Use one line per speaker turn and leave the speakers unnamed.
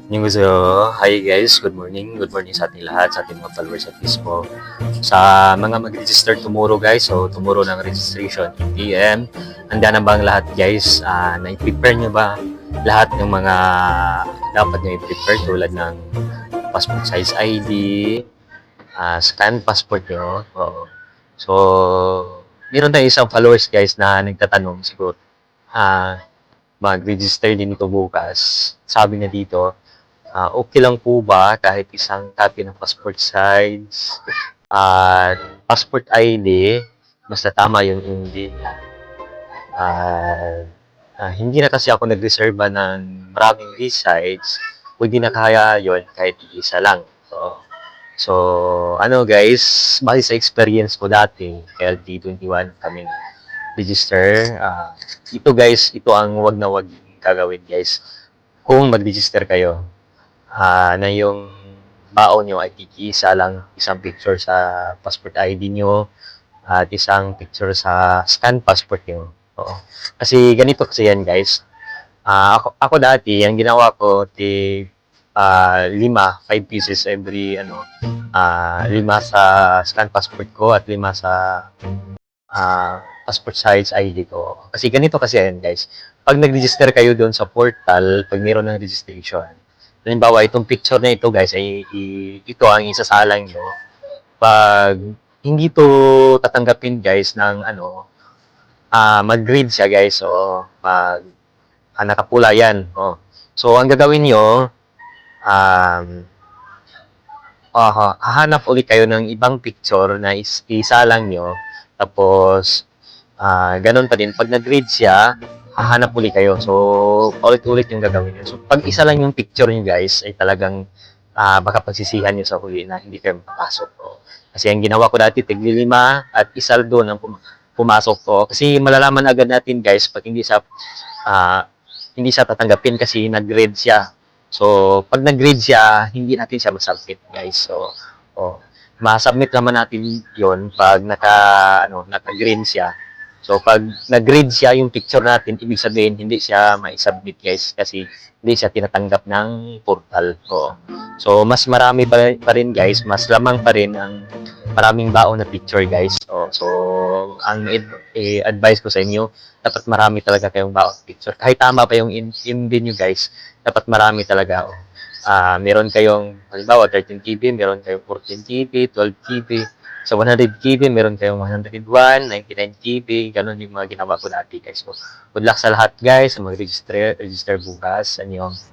Yung gusto, hi guys, good morning. Good morning sa ating lahat, sa ating mga followers at Facebook. Sa mga mag-register tomorrow guys, so tomorrow ng registration, 8 p.m. Handa na ba ang lahat guys? Na-prepare nyo ba lahat ng mga dapat nyo i-prepare tulad ng passport size ID, scan passport nyo? So, meron tayong isang followers guys na nagtatanong siguro, mag-register din ito bukas. Sabi na dito, okay lang po ba kahit isang copy ng passport size at passport ID, basta tama yung hindi. Hindi na kasi ako nag-reserve ng maraming resides, pwede na kaya yon kahit isa lang. So, ano guys, base sa experience ko dati, LT21 kaming register. Ito guys, ito ang wag na wag gagawin guys. Kung mag-register kayo, na yung baon nyo ay kikisa lang isang picture sa passport ID nyo at isang picture sa scan passport nyo. Oo. Kasi ganito kasi yan guys. Ako dati, ang ginawa ko, 5 pieces every, 5 sa scan passport ko at 5 sa passport size ID ko. Kasi ganito kasi yan guys. Pag nag-register kayo doon sa portal, pag mayroon ng registration, halimbawa, itong picture na ito, guys, ito ang isasalang nyo. Pag hindi to tatanggapin, guys, ng mag-grade siya, guys. So, nakapula yan. Oh. So, ang gagawin nyo, hahanap ulit kayo ng ibang picture na isalang nyo. Tapos, ganun pa din. Pag nag-grade siya, hahanap ulit kayo. So, ulit-ulit yung gagawin nyo. So, pag isa lang yung picture nyo, guys, ay talagang baka pagsisihan nyo sa huli na hindi kayo makapasok. Kasi ang ginawa ko dati, tigli-5 at isa doon ang pumasok ko. Kasi malalaman agad natin, guys, pag hindi siya tatanggapin kasi nag-grade siya. So, pag nag-grade siya, hindi natin siya masubmit, guys. So, ma-submit naman natin yon pag naka-green siya. So, pag nag-grade siya yung picture natin, ibig sabihin, hindi siya ma-submit, guys, kasi hindi siya tinatanggap ng portal. So, mas marami pa rin, guys, mas lamang pa rin ang maraming baon na picture, guys. So, ang advice ko sa inyo, dapat marami talaga kayong baon picture. Kahit tama pa yung in-bin nyo, guys, dapat marami talaga. Meron kayong, halimbawa, 13 GB, meron kayong 14 GB, 12 GB. Sa 100 GB, meron kayong 101, 99 GB. Ganun yung mga ginawa ko dati, guys. So, good luck sa lahat, guys. Mag-register bukas. Anyong.